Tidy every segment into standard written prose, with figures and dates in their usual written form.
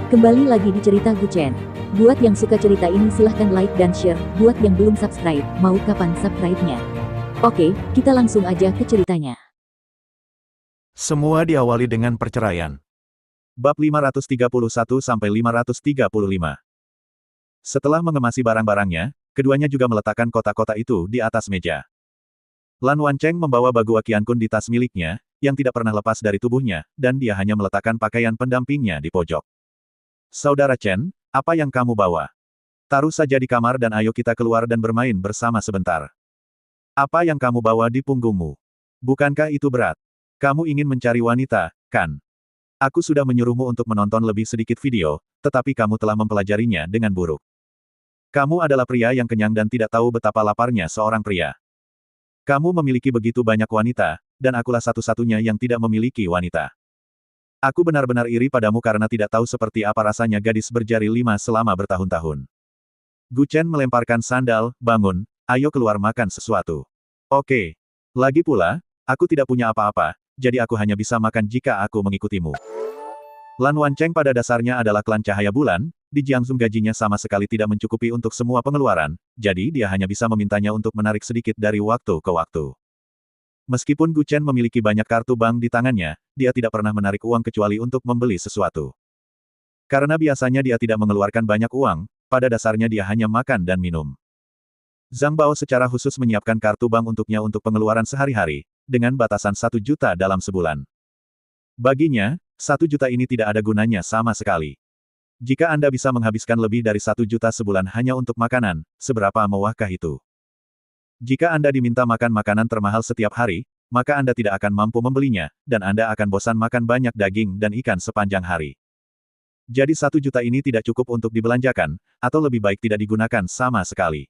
Kembali lagi di cerita Guchen. Buat yang suka cerita ini silahkan like dan share. Buat yang belum subscribe, mau kapan subscribe-nya? Oke, kita langsung aja ke ceritanya. Semua diawali dengan perceraian. Bab 531-535. Setelah mengemasi barang-barangnya, keduanya juga meletakkan kotak-kotak itu di atas meja. Lan Wancheng membawa Bagua Qiankun di tas miliknya, yang tidak pernah lepas dari tubuhnya, dan dia hanya meletakkan pakaian pendampingnya di pojok. Saudara Chen, apa yang kamu bawa? Taruh saja di kamar dan ayo kita keluar dan bermain bersama sebentar. Apa yang kamu bawa di punggungmu? Bukankah itu berat? Kamu ingin mencari wanita, kan? Aku sudah menyuruhmu untuk menonton lebih sedikit video, tetapi kamu telah mempelajarinya dengan buruk. Kamu adalah pria yang kenyang dan tidak tahu betapa laparnya seorang pria. Kamu memiliki begitu banyak wanita, dan akulah satu-satunya yang tidak memiliki wanita. Aku benar-benar iri padamu karena tidak tahu seperti apa rasanya gadis berjari 5 selama bertahun-tahun. Guchen melemparkan sandal, bangun, ayo keluar makan sesuatu. Oke. Lagi pula, aku tidak punya apa-apa, jadi aku hanya bisa makan jika aku mengikutimu. Lan Wancheng pada dasarnya adalah klan cahaya bulan, di Jiangsu gajinya sama sekali tidak mencukupi untuk semua pengeluaran, jadi dia hanya bisa memintanya untuk menarik sedikit dari waktu ke waktu. Meskipun Guchen memiliki banyak kartu bank di tangannya, dia tidak pernah menarik uang kecuali untuk membeli sesuatu. Karena biasanya dia tidak mengeluarkan banyak uang, pada dasarnya dia hanya makan dan minum. Zhang Bao secara khusus menyiapkan kartu bank untuknya untuk pengeluaran sehari-hari, dengan batasan 1 juta dalam sebulan. Baginya, 1 juta ini tidak ada gunanya sama sekali. Jika Anda bisa menghabiskan lebih dari 1 juta sebulan hanya untuk makanan, seberapa mewahkah itu? Jika Anda diminta makan makanan termahal setiap hari, maka Anda tidak akan mampu membelinya, dan Anda akan bosan makan banyak daging dan ikan sepanjang hari. Jadi 1 juta ini tidak cukup untuk dibelanjakan, atau lebih baik tidak digunakan sama sekali.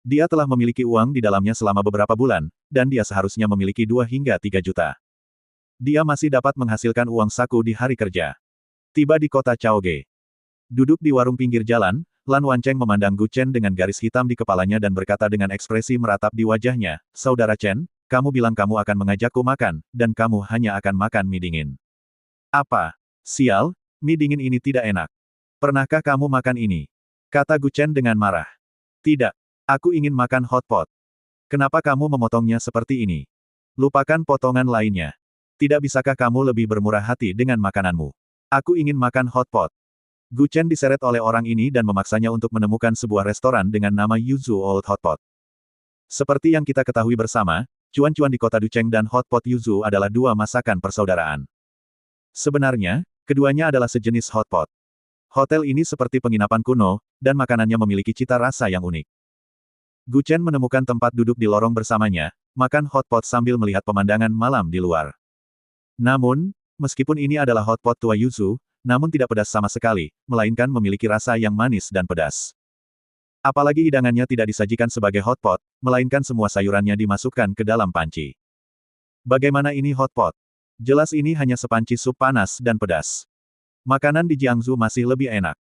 Dia telah memiliki uang di dalamnya selama beberapa bulan, dan dia seharusnya memiliki 2 hingga 3 juta. Dia masih dapat menghasilkan uang saku di hari kerja. Tiba di kota Chaoge. Duduk di warung pinggir jalan, Lan Wancheng memandang Guchen dengan garis hitam di kepalanya dan berkata dengan ekspresi meratap di wajahnya, Saudara Chen, kamu bilang kamu akan mengajakku makan, dan kamu hanya akan makan mie dingin. Apa? Sial, mie dingin ini tidak enak. Pernahkah kamu makan ini? Kata Guchen dengan marah. Tidak. Aku ingin makan hotpot. Kenapa kamu memotongnya seperti ini? Lupakan potongan lainnya. Tidak bisakah kamu lebih bermurah hati dengan makananmu? Aku ingin makan hotpot. Guchen diseret oleh orang ini dan memaksanya untuk menemukan sebuah restoran dengan nama Yuzu Old Hotpot. Seperti yang kita ketahui bersama, cuan-cuan di kota Ducheng dan Hotpot Yuzu adalah dua masakan persaudaraan. Sebenarnya, keduanya adalah sejenis hotpot. Hotel ini seperti penginapan kuno, dan makanannya memiliki cita rasa yang unik. Guchen menemukan tempat duduk di lorong bersamanya, makan hotpot sambil melihat pemandangan malam di luar. Namun, meskipun ini adalah hotpot tua Yuzu, namun tidak pedas sama sekali, melainkan memiliki rasa yang manis dan pedas. Apalagi hidangannya tidak disajikan sebagai hotpot, melainkan semua sayurannya dimasukkan ke dalam panci. Bagaimana ini hotpot? Jelas ini hanya sepanci sup panas dan pedas. Makanan di Jiangsu masih lebih enak.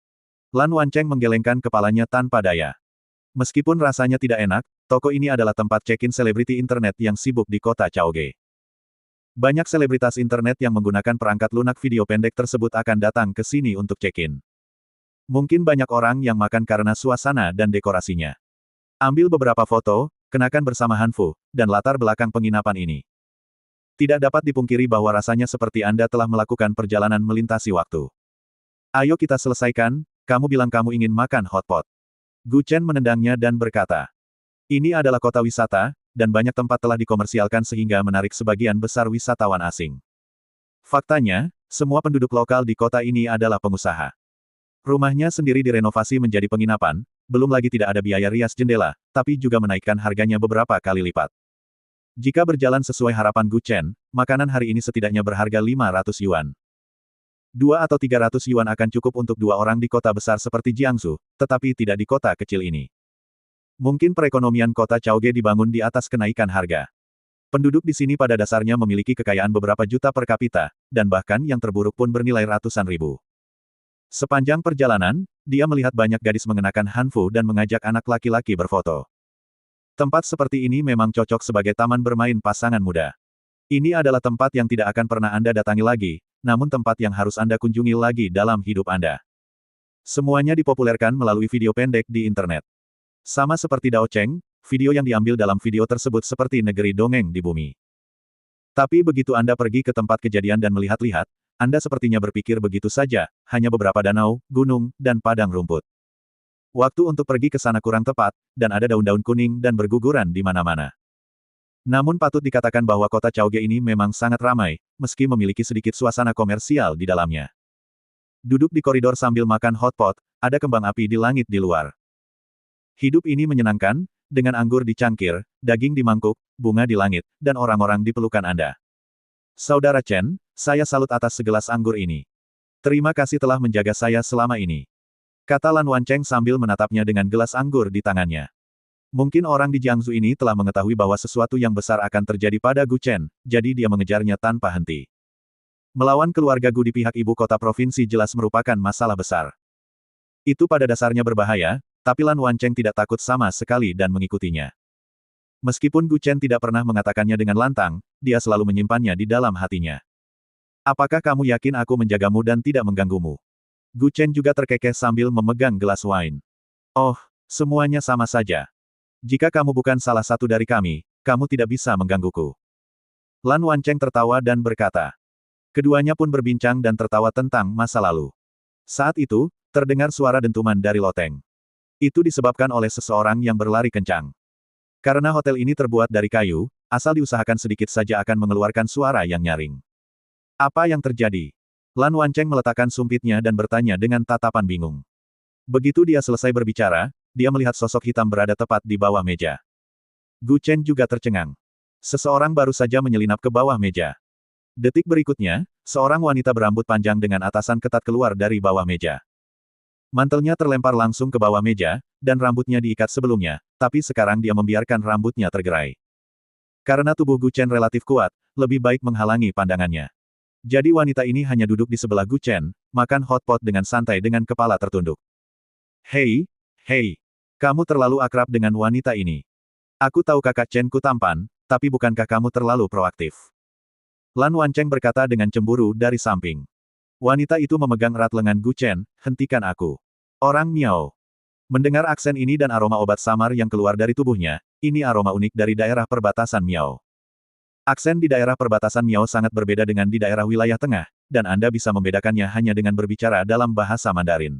Lan Wancheng menggelengkan kepalanya tanpa daya. Meskipun rasanya tidak enak, toko ini adalah tempat check-in selebriti internet yang sibuk di kota Chaoge. Banyak selebritas internet yang menggunakan perangkat lunak video pendek tersebut akan datang ke sini untuk check-in. Mungkin banyak orang yang makan karena suasana dan dekorasinya. Ambil beberapa foto, kenakan bersama Hanfu, dan latar belakang penginapan ini. Tidak dapat dipungkiri bahwa rasanya seperti Anda telah melakukan perjalanan melintasi waktu. Ayo kita selesaikan, kamu bilang kamu ingin makan hotpot. Guchen menendangnya dan berkata, ini adalah kota wisata, dan banyak tempat telah dikomersialkan sehingga menarik sebagian besar wisatawan asing. Faktanya, semua penduduk lokal di kota ini adalah pengusaha. Rumahnya sendiri direnovasi menjadi penginapan, belum lagi tidak ada biaya rias jendela, tapi juga menaikkan harganya beberapa kali lipat. Jika berjalan sesuai harapan Guchen, makanan hari ini setidaknya berharga 500 yuan. 2 atau 300 yuan akan cukup untuk 2 orang di kota besar seperti Jiangsu, tetapi tidak di kota kecil ini. Mungkin perekonomian kota Chaoge dibangun di atas kenaikan harga. Penduduk di sini pada dasarnya memiliki kekayaan beberapa juta per kapita, dan bahkan yang terburuk pun bernilai ratusan ribu. Sepanjang perjalanan, dia melihat banyak gadis mengenakan hanfu dan mengajak anak laki-laki berfoto. Tempat seperti ini memang cocok sebagai taman bermain pasangan muda. Ini adalah tempat yang tidak akan pernah Anda datangi lagi, namun tempat yang harus Anda kunjungi lagi dalam hidup Anda. Semuanya dipopulerkan melalui video pendek di internet. Sama seperti Dao Cheng, video yang diambil dalam video tersebut seperti negeri dongeng di bumi. Tapi begitu Anda pergi ke tempat kejadian dan melihat-lihat, Anda sepertinya berpikir begitu saja, hanya beberapa danau, gunung, dan padang rumput. Waktu untuk pergi ke sana kurang tepat, dan ada daun-daun kuning dan berguguran di mana-mana. Namun patut dikatakan bahwa kota Chaoge ini memang sangat ramai, meski memiliki sedikit suasana komersial di dalamnya. Duduk di koridor sambil makan hotpot, ada kembang api di langit di luar. Hidup ini menyenangkan, dengan anggur di cangkir, daging di mangkuk, bunga di langit, dan orang-orang di pelukan Anda. Saudara Chen, saya salut atas segelas anggur ini. Terima kasih telah menjaga saya selama ini. Kata Lan Wancheng sambil menatapnya dengan gelas anggur di tangannya. Mungkin orang di Jiangsu ini telah mengetahui bahwa sesuatu yang besar akan terjadi pada Gu Chen, jadi dia mengejarnya tanpa henti. Melawan keluarga Gu di pihak ibu kota provinsi jelas merupakan masalah besar. Itu pada dasarnya berbahaya, tapi Lan Wancheng tidak takut sama sekali dan mengikutinya. Meskipun Gu Chen tidak pernah mengatakannya dengan lantang, dia selalu menyimpannya di dalam hatinya. Apakah kamu yakin aku menjagamu dan tidak mengganggumu? Gu Chen juga terkekeh sambil memegang gelas wine. Oh, semuanya sama saja. Jika kamu bukan salah satu dari kami, kamu tidak bisa menggangguku. Lan Wancheng tertawa dan berkata. Keduanya pun berbincang dan tertawa tentang masa lalu. Saat itu, terdengar suara dentuman dari loteng. Itu disebabkan oleh seseorang yang berlari kencang. Karena hotel ini terbuat dari kayu, asal diusahakan sedikit saja akan mengeluarkan suara yang nyaring. Apa yang terjadi? Lan Wancheng meletakkan sumpitnya dan bertanya dengan tatapan bingung. Begitu dia selesai berbicara, dia melihat sosok hitam berada tepat di bawah meja. Gu Chen juga tercengang. Seseorang baru saja menyelinap ke bawah meja. Detik berikutnya, seorang wanita berambut panjang dengan atasan ketat keluar dari bawah meja. Mantelnya terlempar langsung ke bawah meja, dan rambutnya diikat sebelumnya, tapi sekarang dia membiarkan rambutnya tergerai. Karena tubuh Gu Chen relatif kuat, lebih baik menghalangi pandangannya. Jadi wanita ini hanya duduk di sebelah Gu Chen, makan hotpot dengan santai dengan kepala tertunduk. Hei, kamu terlalu akrab dengan wanita ini. Aku tahu kakak Chen ku tampan, tapi bukankah kamu terlalu proaktif? Lan Wancheng berkata dengan cemburu dari samping. Wanita itu memegang erat lengan Gu Chen, hentikan aku. Orang Miao. Mendengar aksen ini dan aroma obat samar yang keluar dari tubuhnya, ini aroma unik dari daerah perbatasan Miao. Aksen di daerah perbatasan Miao sangat berbeda dengan di daerah wilayah tengah, dan Anda bisa membedakannya hanya dengan berbicara dalam bahasa Mandarin.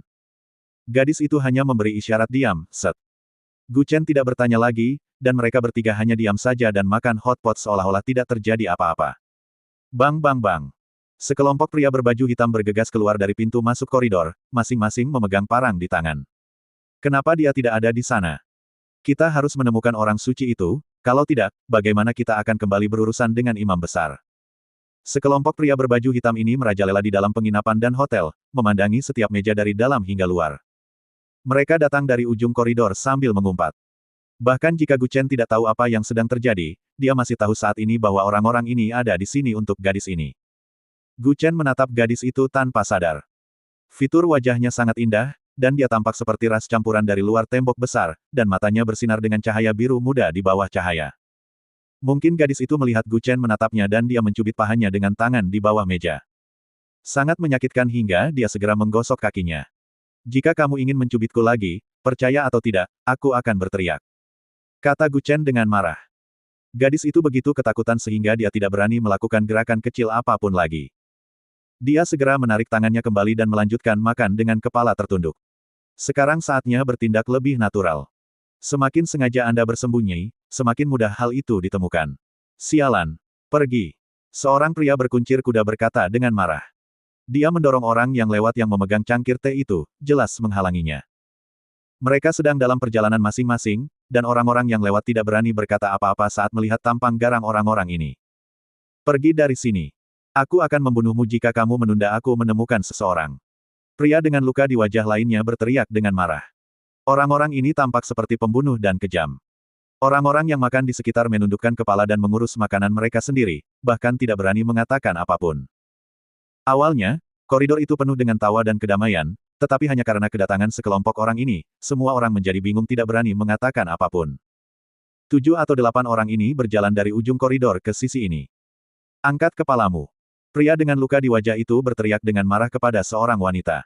Gadis itu hanya memberi isyarat diam, set. Gu Chen tidak bertanya lagi, dan mereka bertiga hanya diam saja dan makan hotpot seolah-olah tidak terjadi apa-apa. Bang bang bang. Sekelompok pria berbaju hitam bergegas keluar dari pintu masuk koridor, masing-masing memegang parang di tangan. Kenapa dia tidak ada di sana? Kita harus menemukan orang suci itu, kalau tidak, bagaimana kita akan kembali berurusan dengan imam besar? Sekelompok pria berbaju hitam ini merajalela di dalam penginapan dan hotel, memandangi setiap meja dari dalam hingga luar. Mereka datang dari ujung koridor sambil mengumpat. Bahkan jika Gu Chen tidak tahu apa yang sedang terjadi, dia masih tahu saat ini bahwa orang-orang ini ada di sini untuk gadis ini. Gu Chen menatap gadis itu tanpa sadar. Fitur wajahnya sangat indah, dan dia tampak seperti ras campuran dari luar tembok besar, dan matanya bersinar dengan cahaya biru muda di bawah cahaya. Mungkin gadis itu melihat Gu Chen menatapnya dan dia mencubit pahanya dengan tangan di bawah meja. Sangat menyakitkan hingga dia segera menggosok kakinya. Jika kamu ingin mencubitku lagi, percaya atau tidak, aku akan berteriak. Kata Gu Chen dengan marah. Gadis itu begitu ketakutan sehingga dia tidak berani melakukan gerakan kecil apapun lagi. Dia segera menarik tangannya kembali dan melanjutkan makan dengan kepala tertunduk. Sekarang saatnya bertindak lebih natural. Semakin sengaja Anda bersembunyi, semakin mudah hal itu ditemukan. Sialan. Pergi. Seorang pria berkuncir kuda berkata dengan marah. Dia mendorong orang yang lewat yang memegang cangkir teh itu, jelas menghalanginya. Mereka sedang dalam perjalanan masing-masing, dan orang-orang yang lewat tidak berani berkata apa-apa saat melihat tampang garang orang-orang ini. Pergi dari sini. Aku akan membunuhmu jika kamu menunda aku menemukan seseorang. Pria dengan luka di wajah lainnya berteriak dengan marah. Orang-orang ini tampak seperti pembunuh dan kejam. Orang-orang yang makan di sekitar menundukkan kepala dan mengurus makanan mereka sendiri, bahkan tidak berani mengatakan apapun. Awalnya, koridor itu penuh dengan tawa dan kedamaian, tetapi hanya karena kedatangan sekelompok orang ini, semua orang menjadi bingung tidak berani mengatakan apapun. 7 atau 8 orang ini berjalan dari ujung koridor ke sisi ini. Angkat kepalamu. Pria dengan luka di wajah itu berteriak dengan marah kepada seorang wanita.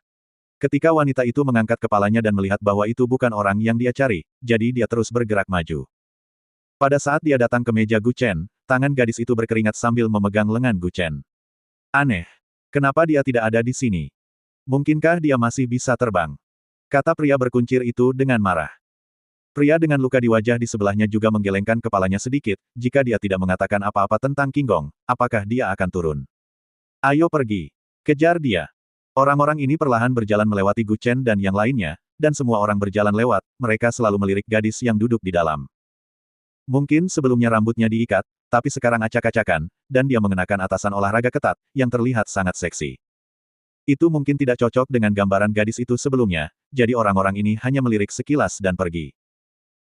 Ketika wanita itu mengangkat kepalanya dan melihat bahwa itu bukan orang yang dia cari, jadi dia terus bergerak maju. Pada saat dia datang ke meja Gu Chen, tangan gadis itu berkeringat sambil memegang lengan Gu Chen. Aneh. Kenapa dia tidak ada di sini? Mungkinkah dia masih bisa terbang? Kata pria berkuncir itu dengan marah. Pria dengan luka di wajah di sebelahnya juga menggelengkan kepalanya sedikit, jika dia tidak mengatakan apa-apa tentang King Gong, apakah dia akan turun? Ayo pergi. Kejar dia. Orang-orang ini perlahan berjalan melewati Gu Chen dan yang lainnya, dan semua orang berjalan lewat, mereka selalu melirik gadis yang duduk di dalam. Mungkin sebelumnya rambutnya diikat, tapi sekarang acak-acakan, dan dia mengenakan atasan olahraga ketat, yang terlihat sangat seksi. Itu mungkin tidak cocok dengan gambaran gadis itu sebelumnya, jadi orang-orang ini hanya melirik sekilas dan pergi.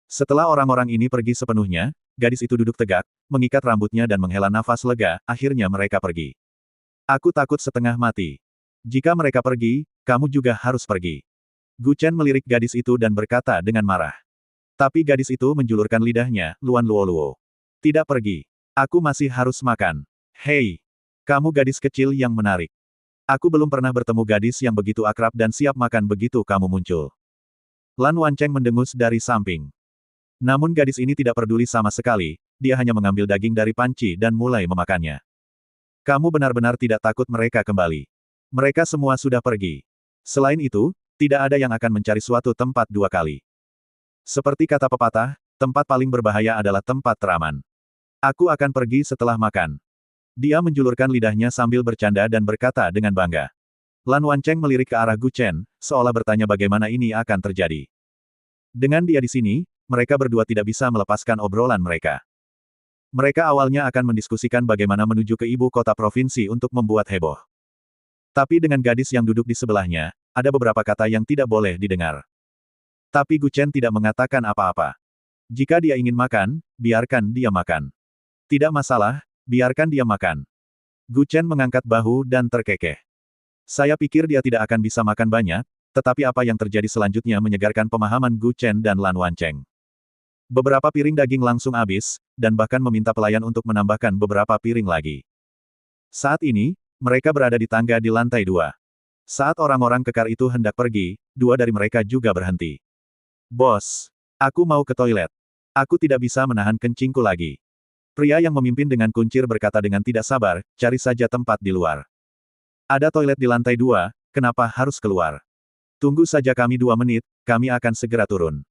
Setelah orang-orang ini pergi sepenuhnya, gadis itu duduk tegak, mengikat rambutnya dan menghela nafas lega, akhirnya mereka pergi. Aku takut setengah mati. Jika mereka pergi, kamu juga harus pergi. Gu Chen melirik gadis itu dan berkata dengan marah. Tapi gadis itu menjulurkan lidahnya, Luan Luoluo. Tidak pergi. Aku masih harus makan. Hei! Kamu gadis kecil yang menarik. Aku belum pernah bertemu gadis yang begitu akrab dan siap makan begitu kamu muncul. Lan Wancheng mendengus dari samping. Namun gadis ini tidak peduli sama sekali, dia hanya mengambil daging dari panci dan mulai memakannya. Kamu benar-benar tidak takut mereka kembali. Mereka semua sudah pergi. Selain itu, tidak ada yang akan mencari suatu tempat dua kali. Seperti kata pepatah, tempat paling berbahaya adalah tempat teraman. Aku akan pergi setelah makan. Dia menjulurkan lidahnya sambil bercanda dan berkata dengan bangga. Lan Wancheng melirik ke arah Gu Chen, seolah bertanya bagaimana ini akan terjadi. Dengan dia di sini, mereka berdua tidak bisa melepaskan obrolan mereka. Mereka awalnya akan mendiskusikan bagaimana menuju ke ibu kota provinsi untuk membuat heboh. Tapi dengan gadis yang duduk di sebelahnya, ada beberapa kata yang tidak boleh didengar. Tapi Gu Chen tidak mengatakan apa-apa. Jika dia ingin makan, biarkan dia makan. Tidak masalah, biarkan dia makan. Gu Chen mengangkat bahu dan terkekeh. Saya pikir dia tidak akan bisa makan banyak, tetapi apa yang terjadi selanjutnya menyegarkan pemahaman Gu Chen dan Lan Wancheng. Beberapa piring daging langsung habis, dan bahkan meminta pelayan untuk menambahkan beberapa piring lagi. Saat ini, mereka berada di tangga di lantai 2. Saat orang-orang kekar itu hendak pergi, dua dari mereka juga berhenti. Bos, aku mau ke toilet. Aku tidak bisa menahan kencingku lagi. Pria yang memimpin dengan kuncir berkata dengan tidak sabar, cari saja tempat di luar. Ada toilet di lantai 2, kenapa harus keluar? Tunggu saja kami 2 menit, kami akan segera turun.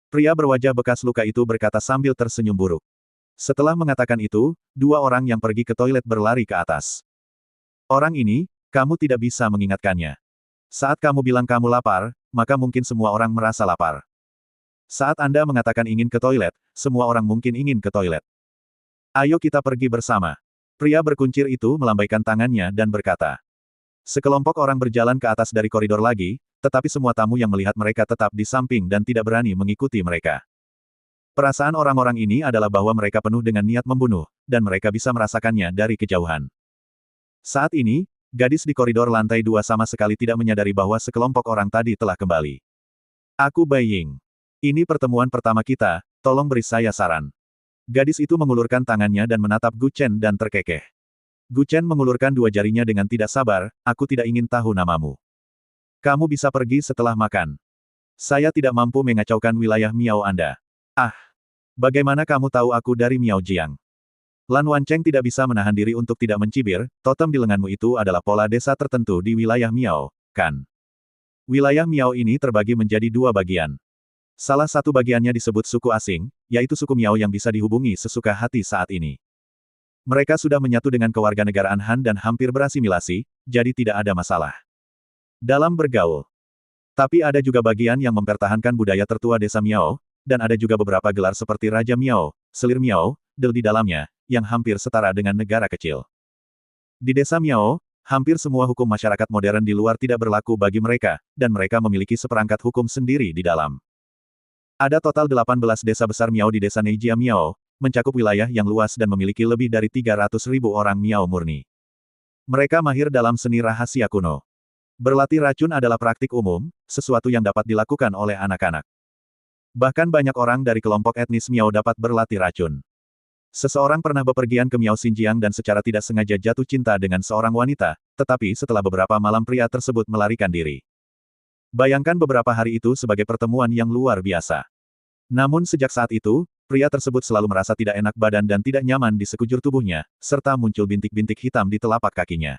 Pria berwajah bekas luka itu berkata sambil tersenyum buruk. Setelah mengatakan itu, dua orang yang pergi ke toilet berlari ke atas. Orang ini, kamu tidak bisa mengingatkannya. Saat kamu bilang kamu lapar, maka mungkin semua orang merasa lapar. Saat Anda mengatakan ingin ke toilet, semua orang mungkin ingin ke toilet. Ayo kita pergi bersama. Pria berkuncir itu melambaikan tangannya dan berkata. Sekelompok orang berjalan ke atas dari koridor lagi, tetapi semua tamu yang melihat mereka tetap di samping dan tidak berani mengikuti mereka. Perasaan orang-orang ini adalah bahwa mereka penuh dengan niat membunuh, dan mereka bisa merasakannya dari kejauhan. Saat ini, gadis di koridor lantai 2 sama sekali tidak menyadari bahwa sekelompok orang tadi telah kembali. Aku Bai Ying. Ini pertemuan pertama kita, tolong beri saya saran. Gadis itu mengulurkan tangannya dan menatap Gu Chen dan terkekeh. Gu Chen mengulurkan dua jarinya dengan tidak sabar, aku tidak ingin tahu namamu. Kamu bisa pergi setelah makan. Saya tidak mampu mengacaukan wilayah Miao Anda. Ah! Bagaimana kamu tahu aku dari Miao Jiang? Lan Wancheng tidak bisa menahan diri untuk tidak mencibir, totem di lenganmu itu adalah pola desa tertentu di wilayah Miao, kan? Wilayah Miao ini terbagi menjadi dua bagian. Salah satu bagiannya disebut suku asing, yaitu suku Miao yang bisa dihubungi sesuka hati saat ini. Mereka sudah menyatu dengan kewarganegaraan Han dan hampir berasimilasi, jadi tidak ada masalah dalam bergaul. Tapi ada juga bagian yang mempertahankan budaya tertua desa Miao, dan ada juga beberapa gelar seperti Raja Miao, Selir Miao, Del di dalamnya, yang hampir setara dengan negara kecil. Di desa Miao, hampir semua hukum masyarakat modern di luar tidak berlaku bagi mereka, dan mereka memiliki seperangkat hukum sendiri di dalam. Ada total 18 desa besar Miao di desa Neijia Miao, mencakup wilayah yang luas dan memiliki lebih dari 300.000 orang Miao murni. Mereka mahir dalam seni rahasia kuno. Berlatih racun adalah praktik umum, sesuatu yang dapat dilakukan oleh anak-anak. Bahkan banyak orang dari kelompok etnis Miao dapat berlatih racun. Seseorang pernah bepergian ke Miao Xinjiang dan secara tidak sengaja jatuh cinta dengan seorang wanita, tetapi setelah beberapa malam pria tersebut melarikan diri. Bayangkan beberapa hari itu sebagai pertemuan yang luar biasa. Namun sejak saat itu, pria tersebut selalu merasa tidak enak badan dan tidak nyaman di sekujur tubuhnya, serta muncul bintik-bintik hitam di telapak kakinya.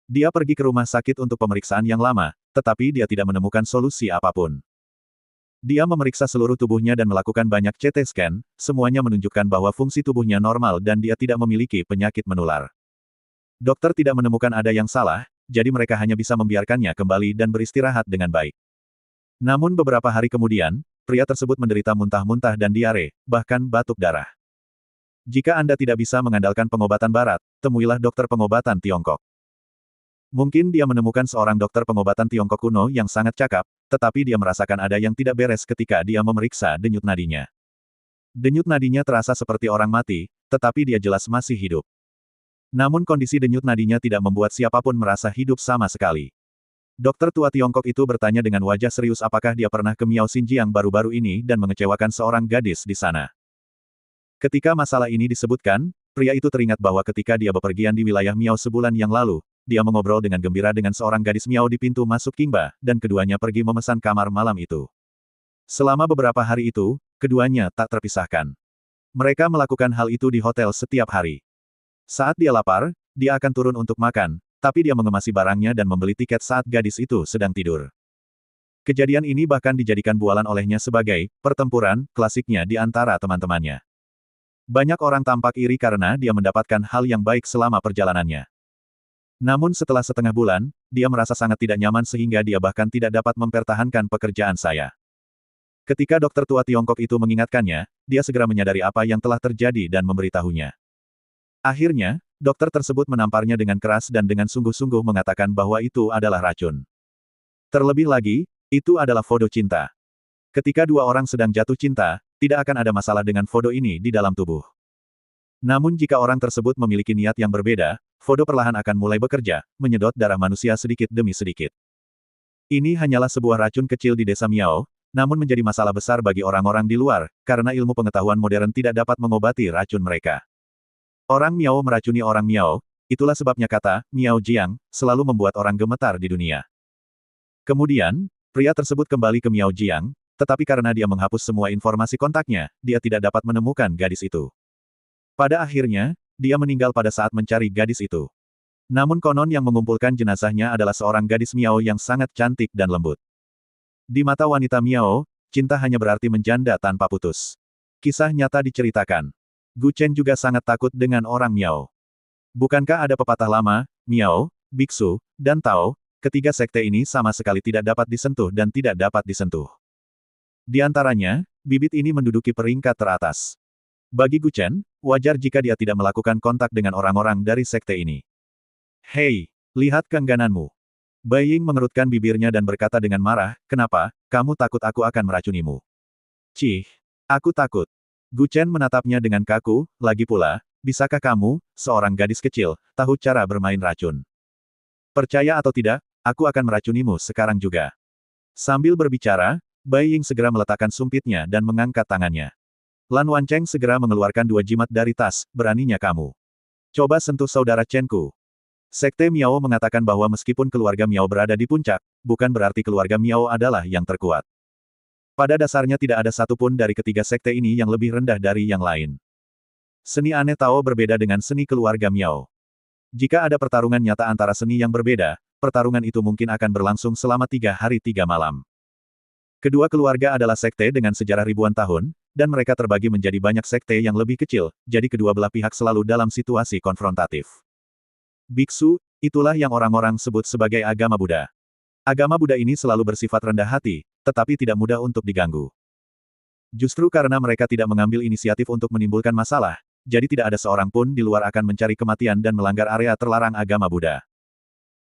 Dia pergi ke rumah sakit untuk pemeriksaan yang lama, tetapi dia tidak menemukan solusi apapun. Dia memeriksa seluruh tubuhnya dan melakukan banyak CT scan, semuanya menunjukkan bahwa fungsi tubuhnya normal dan dia tidak memiliki penyakit menular. Dokter tidak menemukan ada yang salah, jadi mereka hanya bisa membiarkannya kembali dan beristirahat dengan baik. Namun beberapa hari kemudian, pria tersebut menderita muntah-muntah dan diare, bahkan batuk darah. Jika Anda tidak bisa mengandalkan pengobatan barat, temuilah dokter pengobatan Tiongkok. Mungkin dia menemukan seorang dokter pengobatan Tiongkok kuno yang sangat cakap, tetapi dia merasakan ada yang tidak beres ketika dia memeriksa denyut nadinya. Denyut nadinya terasa seperti orang mati, tetapi dia jelas masih hidup. Namun kondisi denyut nadinya tidak membuat siapapun merasa hidup sama sekali. Dokter tua Tiongkok itu bertanya dengan wajah serius apakah dia pernah ke Miao Xinjiang baru-baru ini dan mengecewakan seorang gadis di sana. Ketika masalah ini disebutkan, pria itu teringat bahwa ketika dia bepergian di wilayah Miao sebulan yang lalu, dia mengobrol dengan gembira dengan seorang gadis Miao di pintu masuk Qingba, dan keduanya pergi memesan kamar malam itu. Selama beberapa hari itu, keduanya tak terpisahkan. Mereka melakukan hal itu di hotel setiap hari. Saat dia lapar, dia akan turun untuk makan, tapi dia mengemasi barangnya dan membeli tiket saat gadis itu sedang tidur. Kejadian ini bahkan dijadikan bualan olehnya sebagai pertempuran klasiknya di antara teman-temannya. Banyak orang tampak iri karena dia mendapatkan hal yang baik selama perjalanannya. Namun setelah setengah bulan, dia merasa sangat tidak nyaman sehingga dia bahkan tidak dapat mempertahankan pekerjaan saya. Ketika dokter tua Tiongkok itu mengingatkannya, dia segera menyadari apa yang telah terjadi dan memberitahunya. Akhirnya, dokter tersebut menamparnya dengan keras dan dengan sungguh-sungguh mengatakan bahwa itu adalah racun. Terlebih lagi, itu adalah fodo cinta. Ketika dua orang sedang jatuh cinta, tidak akan ada masalah dengan fodo ini di dalam tubuh. Namun jika orang tersebut memiliki niat yang berbeda, fodo perlahan akan mulai bekerja, menyedot darah manusia sedikit demi sedikit. Ini hanyalah sebuah racun kecil di desa Miao, namun menjadi masalah besar bagi orang-orang di luar, karena ilmu pengetahuan modern tidak dapat mengobati racun mereka. Orang Miao meracuni orang Miao, itulah sebabnya kata, Miao Jiang, selalu membuat orang gemetar di dunia. Kemudian, pria tersebut kembali ke Miao Jiang, tetapi karena dia menghapus semua informasi kontaknya, dia tidak dapat menemukan gadis itu. Pada akhirnya, dia meninggal pada saat mencari gadis itu. Namun konon yang mengumpulkan jenazahnya adalah seorang gadis Miao yang sangat cantik dan lembut. Di mata wanita Miao, cinta hanya berarti menjanda tanpa putus. Kisah nyata diceritakan. Gu Chen juga sangat takut dengan orang Miao. Bukankah ada pepatah lama, Miao, Biksu, dan Tao, ketiga sekte ini sama sekali tidak dapat disentuh dan tidak dapat disentuh. Di antaranya, bibit ini menduduki peringkat teratas. Bagi Gu Chen, wajar jika dia tidak melakukan kontak dengan orang-orang dari sekte ini. Hei, lihat keenggananmu. Bai Ying mengerutkan bibirnya dan berkata dengan marah, kenapa, kamu takut aku akan meracunimu? Cih, aku takut. Gu Chen menatapnya dengan kaku, lagi pula, bisakah kamu, seorang gadis kecil, tahu cara bermain racun? Percaya atau tidak, aku akan meracunimu sekarang juga. Sambil berbicara, Bai Ying segera meletakkan sumpitnya dan mengangkat tangannya. Lan Wancheng segera mengeluarkan dua jimat dari tas, beraninya kamu. Coba sentuh saudara Chen-ku. Sekte Miao mengatakan bahwa meskipun keluarga Miao berada di puncak, bukan berarti keluarga Miao adalah yang terkuat. Pada dasarnya tidak ada satupun dari ketiga sekte ini yang lebih rendah dari yang lain. Seni aneh Tao berbeda dengan seni keluarga Miao. Jika ada pertarungan nyata antara seni yang berbeda, pertarungan itu mungkin akan berlangsung selama 3 hari 3 malam. Kedua keluarga adalah sekte dengan sejarah ribuan tahun, dan mereka terbagi menjadi banyak sekte yang lebih kecil, jadi kedua belah pihak selalu dalam situasi konfrontatif. Biksu, itulah yang orang-orang sebut sebagai agama Buddha. Agama Buddha ini selalu bersifat rendah hati, tetapi tidak mudah untuk diganggu. Justru karena mereka tidak mengambil inisiatif untuk menimbulkan masalah, jadi tidak ada seorang pun di luar akan mencari kematian dan melanggar area terlarang agama Buddha.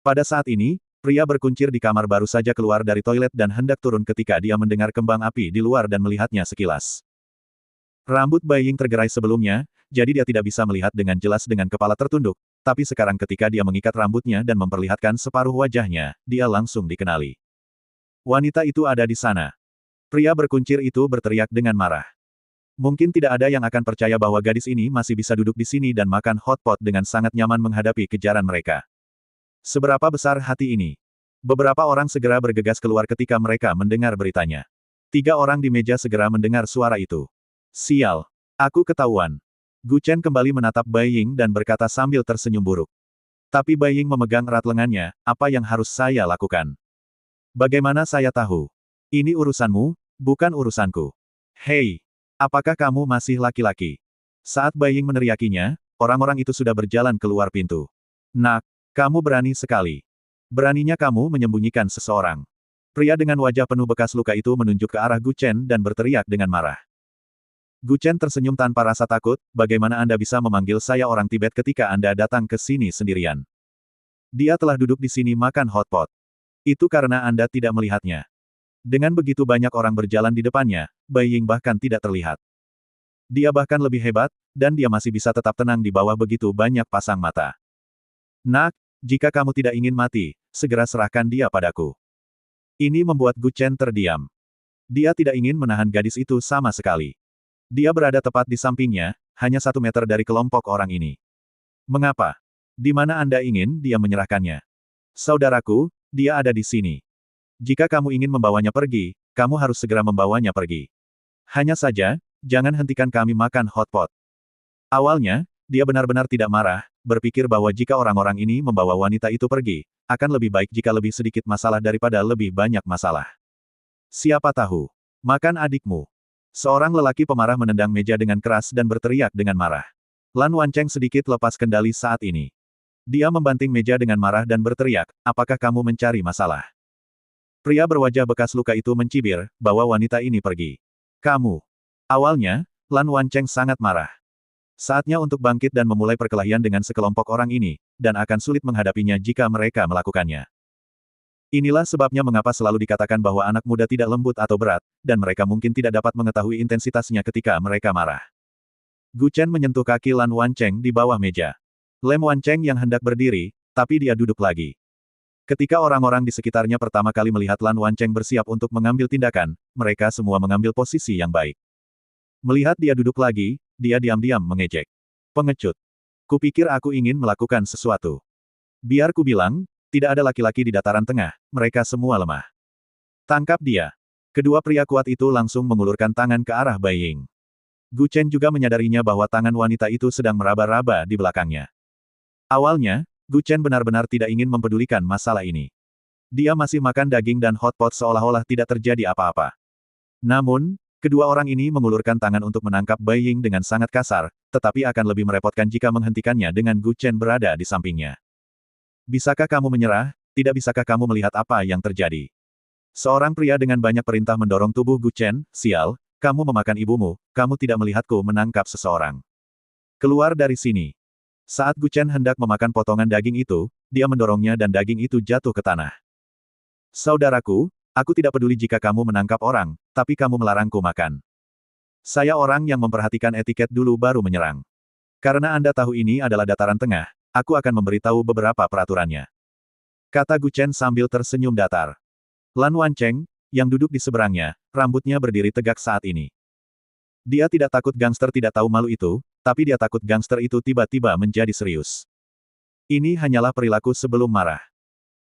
Pada saat ini, pria berkuncir di kamar baru saja keluar dari toilet dan hendak turun ketika dia mendengar kembang api di luar dan melihatnya sekilas. Rambut Bai Ying tergerai sebelumnya, jadi dia tidak bisa melihat dengan jelas dengan kepala tertunduk, tapi sekarang ketika dia mengikat rambutnya dan memperlihatkan separuh wajahnya, dia langsung dikenali. Wanita itu ada di sana. Pria berkuncir itu berteriak dengan marah. Mungkin tidak ada yang akan percaya bahwa gadis ini masih bisa duduk di sini dan makan hotpot dengan sangat nyaman menghadapi kejaran mereka. Seberapa besar hati ini? Beberapa orang segera bergegas keluar ketika mereka mendengar beritanya. 3 orang di meja segera mendengar suara itu. Sial. Aku ketahuan. Gu Chen kembali menatap Bai Ying dan berkata sambil tersenyum buruk. Tapi Bai Ying memegang erat lengannya, apa yang harus saya lakukan? Bagaimana saya tahu? Ini urusanmu, bukan urusanku. Hei! Apakah kamu masih laki-laki? Saat Bai Ying meneriakinya, orang-orang itu sudah berjalan keluar pintu. Nak, kamu berani sekali. Beraninya kamu menyembunyikan seseorang. Pria dengan wajah penuh bekas luka itu menunjuk ke arah Gu Chen dan berteriak dengan marah. Gu Chen tersenyum tanpa rasa takut, bagaimana Anda bisa memanggil saya orang Tibet ketika Anda datang ke sini sendirian? Dia telah duduk di sini makan hotpot. Itu karena Anda tidak melihatnya. Dengan begitu banyak orang berjalan di depannya, Bai Ying bahkan tidak terlihat. Dia bahkan lebih hebat, dan dia masih bisa tetap tenang di bawah begitu banyak pasang mata. Nak, jika kamu tidak ingin mati, segera serahkan dia padaku. Ini membuat Gu Chen terdiam. Dia tidak ingin menahan gadis itu sama sekali. Dia berada tepat di sampingnya, hanya 1 meter dari kelompok orang ini. Mengapa? Di mana Anda ingin dia menyerahkannya? Saudaraku, dia ada di sini. Jika kamu ingin membawanya pergi, kamu harus segera membawanya pergi. Hanya saja, jangan hentikan kami makan hotpot. Awalnya, dia benar-benar tidak marah, berpikir bahwa jika orang-orang ini membawa wanita itu pergi, akan lebih baik jika lebih sedikit masalah daripada lebih banyak masalah. Siapa tahu? Makan adikmu. Seorang lelaki pemarah menendang meja dengan keras dan berteriak dengan marah. Lan Wancheng sedikit lepas kendali saat ini. Dia membanting meja dengan marah dan berteriak, apakah kamu mencari masalah? Pria berwajah bekas luka itu mencibir, bawa wanita ini pergi. Kamu. Awalnya, Lan Wancheng sangat marah. Saatnya untuk bangkit dan memulai perkelahian dengan sekelompok orang ini, dan akan sulit menghadapinya jika mereka melakukannya. Inilah sebabnya mengapa selalu dikatakan bahwa anak muda tidak lembut atau berat, dan mereka mungkin tidak dapat mengetahui intensitasnya ketika mereka marah. Gu Chen menyentuh kaki Lan Wancheng di bawah meja. Lem Wancheng yang hendak berdiri, tapi dia duduk lagi. Ketika orang-orang di sekitarnya pertama kali melihat Lan Wancheng bersiap untuk mengambil tindakan, mereka semua mengambil posisi yang baik. Melihat dia duduk lagi, dia diam-diam mengejek. Pengecut. Kupikir aku ingin melakukan sesuatu. Biar ku bilang, tidak ada laki-laki di dataran tengah, mereka semua lemah. Tangkap dia. Kedua pria kuat itu langsung mengulurkan tangan ke arah Bai Ying. Gu Chen juga menyadarinya bahwa tangan wanita itu sedang meraba-raba di belakangnya. Awalnya, Gu Chen benar-benar tidak ingin mempedulikan masalah ini. Dia masih makan daging dan hotpot seolah-olah tidak terjadi apa-apa. Namun, kedua orang ini mengulurkan tangan untuk menangkap Bai Ying dengan sangat kasar, tetapi akan lebih merepotkan jika menghentikannya dengan Gu Chen berada di sampingnya. Bisakah kamu menyerah? Tidak bisakah kamu melihat apa yang terjadi? Seorang pria dengan banyak perintah mendorong tubuh Gu Chen, sial, kamu memakan ibumu, kamu tidak melihatku menangkap seseorang. Keluar dari sini. Saat Gu Chen hendak memakan potongan daging itu, dia mendorongnya dan daging itu jatuh ke tanah. Saudaraku, aku tidak peduli jika kamu menangkap orang, tapi kamu melarangku makan. Saya orang yang memperhatikan etiket dulu baru menyerang. Karena Anda tahu ini adalah dataran tengah, aku akan memberitahu beberapa peraturannya. Kata Gu Chen sambil tersenyum datar. Lan Wancheng, yang duduk di seberangnya, rambutnya berdiri tegak saat ini. Dia tidak takut gangster tidak tahu malu itu, tapi dia takut gangster itu tiba-tiba menjadi serius. Ini hanyalah perilaku sebelum marah.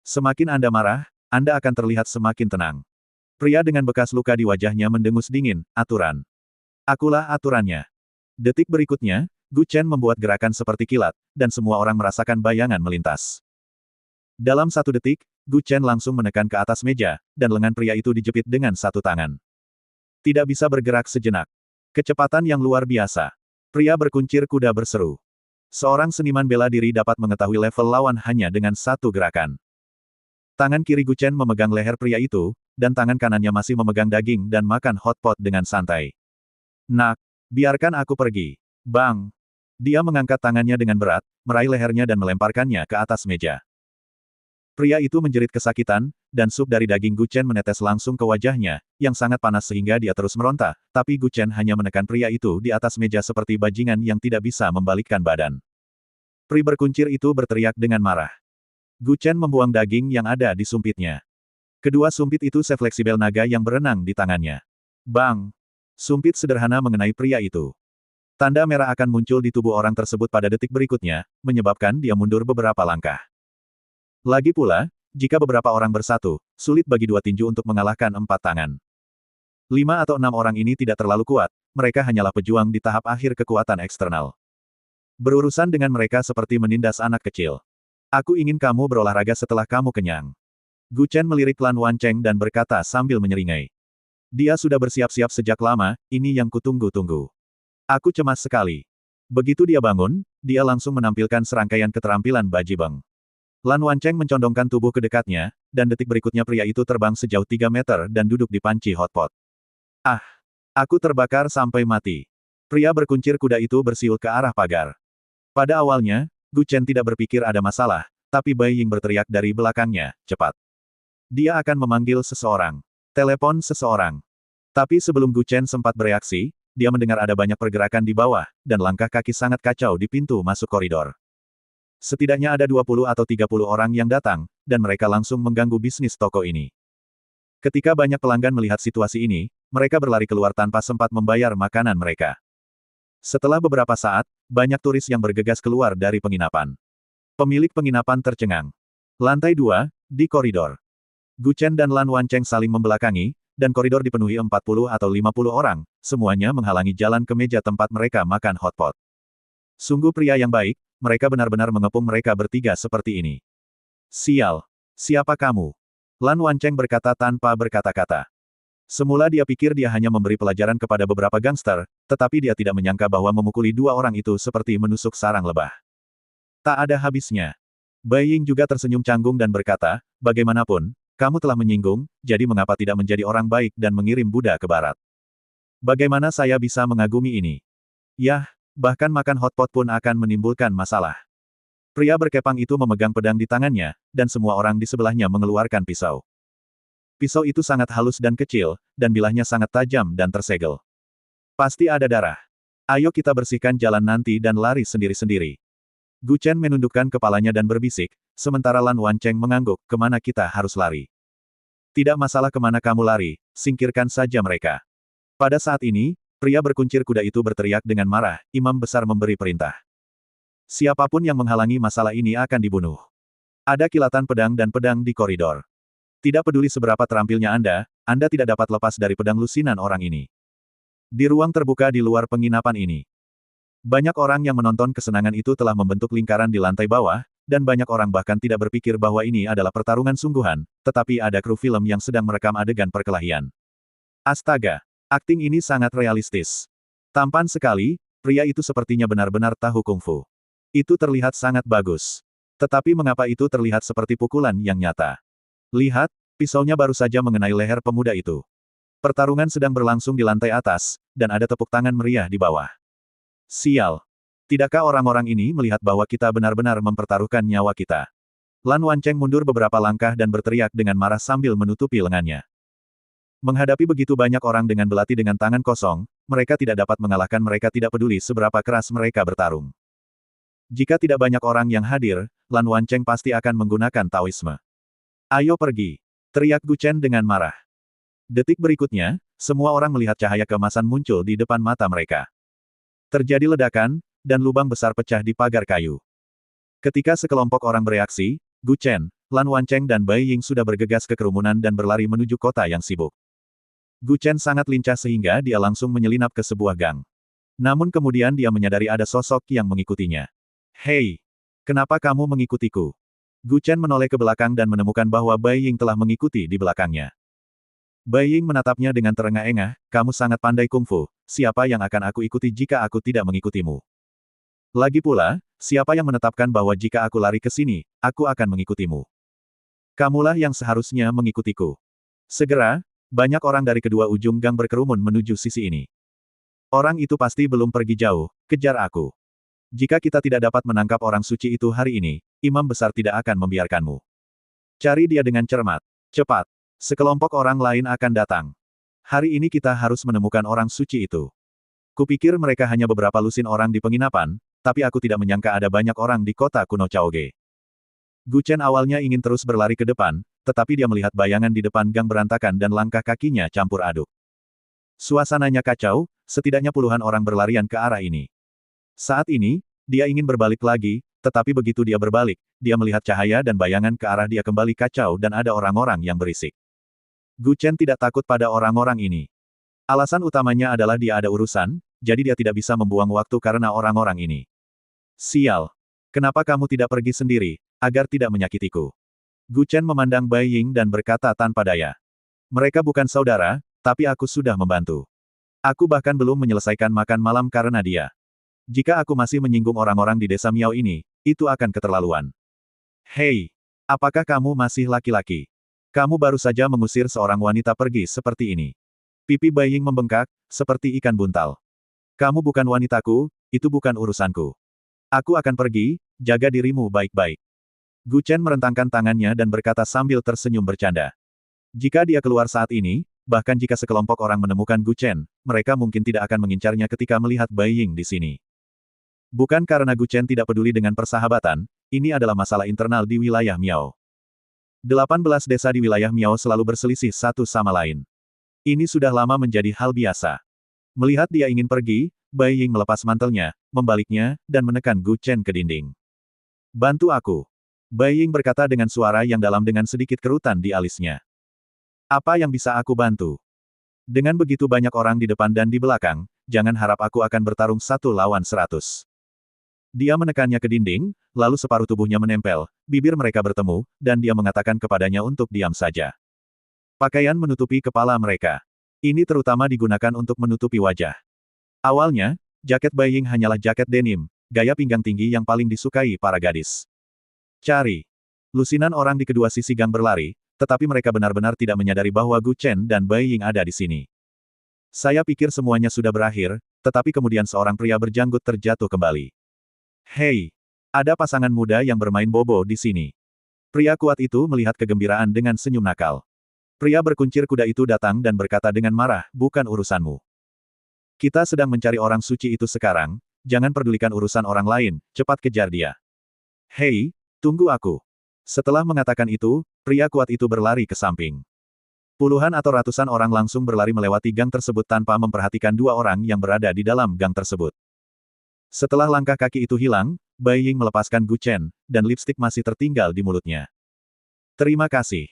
Semakin Anda marah, Anda akan terlihat semakin tenang. Pria dengan bekas luka di wajahnya mendengus dingin, aturan. Akulah aturannya. Detik berikutnya, Gu Chen membuat gerakan seperti kilat, dan semua orang merasakan bayangan melintas. Dalam 1 detik, Gu Chen langsung menekan ke atas meja, dan lengan pria itu dijepit dengan 1 tangan. Tidak bisa bergerak sejenak. Kecepatan yang luar biasa. Pria berkuncir kuda berseru. Seorang seniman bela diri dapat mengetahui level lawan hanya dengan 1 gerakan. Tangan kiri Gu Chen memegang leher pria itu, dan tangan kanannya masih memegang daging dan makan hotpot dengan santai. Nak, biarkan aku pergi. Bang! Dia mengangkat tangannya dengan berat, meraih lehernya dan melemparkannya ke atas meja. Pria itu menjerit kesakitan, dan sup dari daging Gu Chen menetes langsung ke wajahnya, yang sangat panas sehingga dia terus meronta, tapi Gu Chen hanya menekan pria itu di atas meja seperti bajingan yang tidak bisa membalikkan badan. Pria berkuncir itu berteriak dengan marah. Gu Chen membuang daging yang ada di sumpitnya. Kedua sumpit itu sefleksibel naga yang berenang di tangannya. Bang! Sumpit sederhana mengenai pria itu. Tanda merah akan muncul di tubuh orang tersebut pada detik berikutnya, menyebabkan dia mundur beberapa langkah. Lagi pula, jika beberapa orang bersatu, sulit bagi dua tinju untuk mengalahkan 4 tangan. 5 atau 6 orang ini tidak terlalu kuat, mereka hanyalah pejuang di tahap akhir kekuatan eksternal. Berurusan dengan mereka seperti menindas anak kecil. Aku ingin kamu berolahraga setelah kamu kenyang. Gu Chen melirik Lan Wancheng dan berkata sambil menyeringai. Dia sudah bersiap-siap sejak lama, ini yang kutunggu-tunggu. Aku cemas sekali. Begitu dia bangun, dia langsung menampilkan serangkaian keterampilan Bajibeng. Lan Wancheng mencondongkan tubuh ke dekatnya, dan detik berikutnya pria itu terbang sejauh 3 meter dan duduk di panci hotpot. Ah! Aku terbakar sampai mati. Pria berkuncir kuda itu bersiul ke arah pagar. Pada awalnya, Gu Chen tidak berpikir ada masalah, tapi Bai Ying berteriak dari belakangnya, cepat. Dia akan memanggil seseorang. Telepon seseorang. Tapi sebelum Gu Chen sempat bereaksi, dia mendengar ada banyak pergerakan di bawah, dan langkah kaki sangat kacau di pintu masuk koridor. Setidaknya ada 20 atau 30 orang yang datang, dan mereka langsung mengganggu bisnis toko ini. Ketika banyak pelanggan melihat situasi ini, mereka berlari keluar tanpa sempat membayar makanan mereka. Setelah beberapa saat, banyak turis yang bergegas keluar dari penginapan. Pemilik penginapan tercengang. Lantai 2, di koridor. Gu Chen dan Lan Wancheng saling membelakangi, dan koridor dipenuhi 40 atau 50 orang, semuanya menghalangi jalan ke meja tempat mereka makan hotpot. Sungguh pria yang baik, mereka benar-benar mengepung mereka bertiga seperti ini. Sial! Siapa kamu? Lan Wancheng berkata tanpa berkata-kata. Semula dia pikir dia hanya memberi pelajaran kepada beberapa gangster, tetapi dia tidak menyangka bahwa memukuli 2 orang itu seperti menusuk sarang lebah. Tak ada habisnya. Bai Ying juga tersenyum canggung dan berkata, bagaimanapun, kamu telah menyinggung, jadi mengapa tidak menjadi orang baik dan mengirim Buddha ke barat? Bagaimana saya bisa mengagumi ini? Yah, bahkan makan hotpot pun akan menimbulkan masalah. Pria berkepang itu memegang pedang di tangannya, dan semua orang di sebelahnya mengeluarkan pisau. Pisau itu sangat halus dan kecil, dan bilahnya sangat tajam dan tersegel. Pasti ada darah. Ayo kita bersihkan jalan nanti dan lari sendiri-sendiri. Gu Chen menundukkan kepalanya dan berbisik, sementara Lan Wancheng mengangguk, kemana kita harus lari? Tidak masalah kemana kamu lari, singkirkan saja mereka. Pada saat ini, pria berkuncir kuda itu berteriak dengan marah, imam besar memberi perintah. Siapapun yang menghalangi masalah ini akan dibunuh. Ada kilatan pedang dan pedang di koridor. Tidak peduli seberapa terampilnya Anda tidak dapat lepas dari pedang lusinan orang ini. Di ruang terbuka di luar penginapan ini. Banyak orang yang menonton kesenangan itu telah membentuk lingkaran di lantai bawah, dan banyak orang bahkan tidak berpikir bahwa ini adalah pertarungan sungguhan, tetapi ada kru film yang sedang merekam adegan perkelahian. Astaga! Akting ini sangat realistis. Tampan sekali, pria itu sepertinya benar-benar tahu kungfu. Itu terlihat sangat bagus. Tetapi mengapa itu terlihat seperti pukulan yang nyata? Lihat, pisaunya baru saja mengenai leher pemuda itu. Pertarungan sedang berlangsung di lantai atas, dan ada tepuk tangan meriah di bawah. Sial! Tidakkah orang-orang ini melihat bahwa kita benar-benar mempertaruhkan nyawa kita? Lan Wancheng mundur beberapa langkah dan berteriak dengan marah sambil menutupi lengannya. Menghadapi begitu banyak orang dengan belati dengan tangan kosong, mereka tidak dapat mengalahkan mereka tidak peduli seberapa keras mereka bertarung. Jika tidak banyak orang yang hadir, Lan Wancheng pasti akan menggunakan Taoisme. Ayo pergi! Teriak Gu Chen dengan marah. Detik berikutnya, semua orang melihat cahaya keemasan muncul di depan mata mereka. Terjadi ledakan, dan lubang besar pecah di pagar kayu. Ketika sekelompok orang bereaksi, Gu Chen, Lan Wancheng dan Bai Ying sudah bergegas ke kerumunan dan berlari menuju kota yang sibuk. Gu Chen sangat lincah sehingga dia langsung menyelinap ke sebuah gang. Namun kemudian dia menyadari ada sosok yang mengikutinya. Hei! Kenapa kamu mengikutiku? Gu Chen menoleh ke belakang dan menemukan bahwa Bai Ying telah mengikuti di belakangnya. Bai Ying menatapnya dengan terengah-engah, kamu sangat pandai kungfu, siapa yang akan aku ikuti jika aku tidak mengikutimu? Lagi pula, siapa yang menetapkan bahwa jika aku lari ke sini, aku akan mengikutimu? Kamulah yang seharusnya mengikutiku. Segera, banyak orang dari kedua ujung gang berkerumun menuju sisi ini. Orang itu pasti belum pergi jauh, kejar aku. Jika kita tidak dapat menangkap orang suci itu hari ini, imam besar tidak akan membiarkanmu. Cari dia dengan cermat. Cepat. Sekelompok orang lain akan datang. Hari ini kita harus menemukan orang suci itu. Kupikir mereka hanya beberapa lusin orang di penginapan, tapi aku tidak menyangka ada banyak orang di kota kuno Chaoge. Gu Chen awalnya ingin terus berlari ke depan, tetapi dia melihat bayangan di depan gang berantakan dan langkah kakinya campur aduk. Suasananya kacau, setidaknya puluhan orang berlarian ke arah ini. Saat ini, dia ingin berbalik lagi, tetapi begitu dia berbalik, dia melihat cahaya dan bayangan ke arah dia kembali kacau dan ada orang-orang yang berisik. Gu Chen tidak takut pada orang-orang ini. Alasan utamanya adalah dia ada urusan, jadi dia tidak bisa membuang waktu karena orang-orang ini. Sial. Kenapa kamu tidak pergi sendiri, agar tidak menyakitiku? Gu Chen memandang Bai Ying dan berkata tanpa daya. Mereka bukan saudara, tapi aku sudah membantu. Aku bahkan belum menyelesaikan makan malam karena dia. Jika aku masih menyinggung orang-orang di desa Miao ini, itu akan keterlaluan. Hei, apakah kamu masih laki-laki? Kamu baru saja mengusir seorang wanita pergi seperti ini. Pipi Bai Ying membengkak, seperti ikan buntal. Kamu bukan wanitaku, itu bukan urusanku. Aku akan pergi, jaga dirimu baik-baik. Gu Chen merentangkan tangannya dan berkata sambil tersenyum bercanda. Jika dia keluar saat ini, bahkan jika sekelompok orang menemukan Gu Chen, mereka mungkin tidak akan mengincarnya ketika melihat Bai Ying di sini. Bukan karena Gu Chen tidak peduli dengan persahabatan, ini adalah masalah internal di wilayah Miao. 18 desa di wilayah Miao selalu berselisih satu sama lain. Ini sudah lama menjadi hal biasa. Melihat dia ingin pergi, Bai Ying melepas mantelnya, membaliknya, dan menekan Gu Chen ke dinding. Bantu aku. Bai Ying berkata dengan suara yang dalam dengan sedikit kerutan di alisnya. Apa yang bisa aku bantu? Dengan begitu banyak orang di depan dan di belakang, jangan harap aku akan bertarung 1 lawan 100. Dia menekannya ke dinding, lalu separuh tubuhnya menempel, bibir mereka bertemu, dan dia mengatakan kepadanya untuk diam saja. Pakaian menutupi kepala mereka. Ini terutama digunakan untuk menutupi wajah. Awalnya, jaket Bai Ying hanyalah jaket denim, gaya pinggang tinggi yang paling disukai para gadis. Cari. Lusinan orang di kedua sisi gang berlari, tetapi mereka benar-benar tidak menyadari bahwa Gu Chen dan Bai Ying ada di sini. Saya pikir semuanya sudah berakhir, tetapi kemudian seorang pria berjanggut terjatuh kembali. Hei, ada pasangan muda yang bermain bobo di sini. Pria kuat itu melihat kegembiraan dengan senyum nakal. Pria berkuncir kuda itu datang dan berkata dengan marah, bukan urusanmu. Kita sedang mencari orang suci itu sekarang, jangan pedulikan urusan orang lain, cepat kejar dia. Hei, tunggu aku. Setelah mengatakan itu, pria kuat itu berlari ke samping. Puluhan atau ratusan orang langsung berlari melewati gang tersebut tanpa memperhatikan dua orang yang berada di dalam gang tersebut. Setelah langkah kaki itu hilang, Bai Ying melepaskan Gu Chen, dan lipstik masih tertinggal di mulutnya. Terima kasih.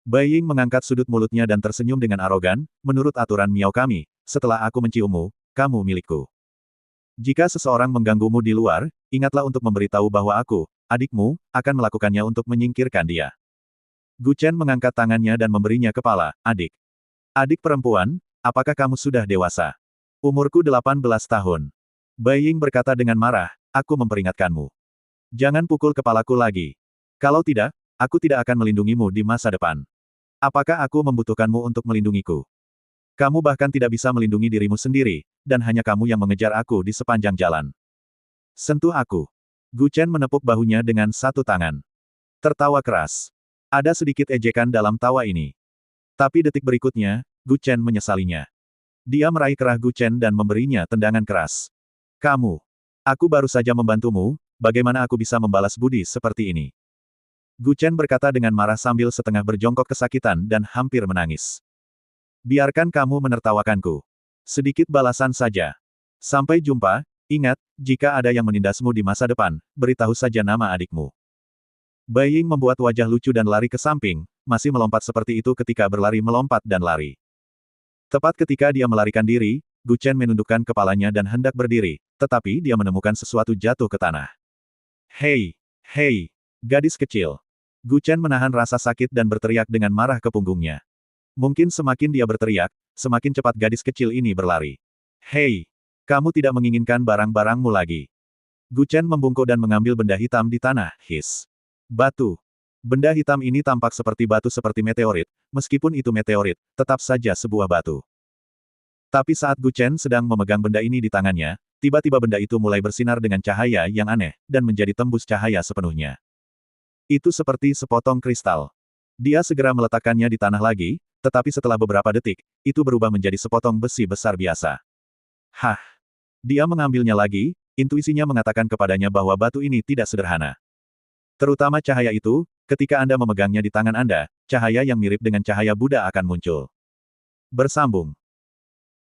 Bai Ying mengangkat sudut mulutnya dan tersenyum dengan arogan, menurut aturan Miao kami, setelah aku menciummu, kamu milikku. Jika seseorang mengganggumu di luar, ingatlah untuk memberitahu bahwa aku, adikmu, akan melakukannya untuk menyingkirkan dia. Gu Chen mengangkat tangannya dan memberinya kepala, adik. Adik perempuan, apakah kamu sudah dewasa? Umurku 18 tahun. Bai Ying berkata dengan marah, aku memperingatkanmu. Jangan pukul kepalaku lagi. Kalau tidak, aku tidak akan melindungimu di masa depan. Apakah aku membutuhkanmu untuk melindungiku? Kamu bahkan tidak bisa melindungi dirimu sendiri, dan hanya kamu yang mengejar aku di sepanjang jalan. Sentuh aku. Gu Chen menepuk bahunya dengan satu tangan. Tertawa keras. Ada sedikit ejekan dalam tawa ini. Tapi detik berikutnya, Gu Chen menyesalinya. Dia meraih kerah Gu Chen dan memberinya tendangan keras. Kamu. Aku baru saja membantumu, bagaimana aku bisa membalas budi seperti ini? Gu Chen berkata dengan marah sambil setengah berjongkok kesakitan dan hampir menangis. Biarkan kamu menertawakanku. Sedikit balasan saja. Sampai jumpa, ingat, jika ada yang menindasmu di masa depan, beritahu saja nama adikmu. Bai Ying membuat wajah lucu dan lari ke samping, masih melompat seperti itu ketika berlari melompat dan lari. Tepat ketika dia melarikan diri, Gu Chen menundukkan kepalanya dan hendak berdiri, tetapi dia menemukan sesuatu jatuh ke tanah. Hei, hei, gadis kecil. Gu Chen menahan rasa sakit dan berteriak dengan marah ke punggungnya. Mungkin semakin dia berteriak, semakin cepat gadis kecil ini berlari. Hei, kamu tidak menginginkan barang-barangmu lagi. Gu Chen membungkuk dan mengambil benda hitam di tanah, his. Batu. Benda hitam ini tampak seperti batu seperti meteorit, meskipun itu meteorit, tetap saja sebuah batu. Tapi saat Gu Chen sedang memegang benda ini di tangannya, tiba-tiba benda itu mulai bersinar dengan cahaya yang aneh, dan menjadi tembus cahaya sepenuhnya. Itu seperti sepotong kristal. Dia segera meletakkannya di tanah lagi, tetapi setelah beberapa detik, itu berubah menjadi sepotong besi besar biasa. Hah! Dia mengambilnya lagi, intuisinya mengatakan kepadanya bahwa batu ini tidak sederhana. Terutama cahaya itu, ketika Anda memegangnya di tangan Anda, cahaya yang mirip dengan cahaya Buddha akan muncul. Bersambung.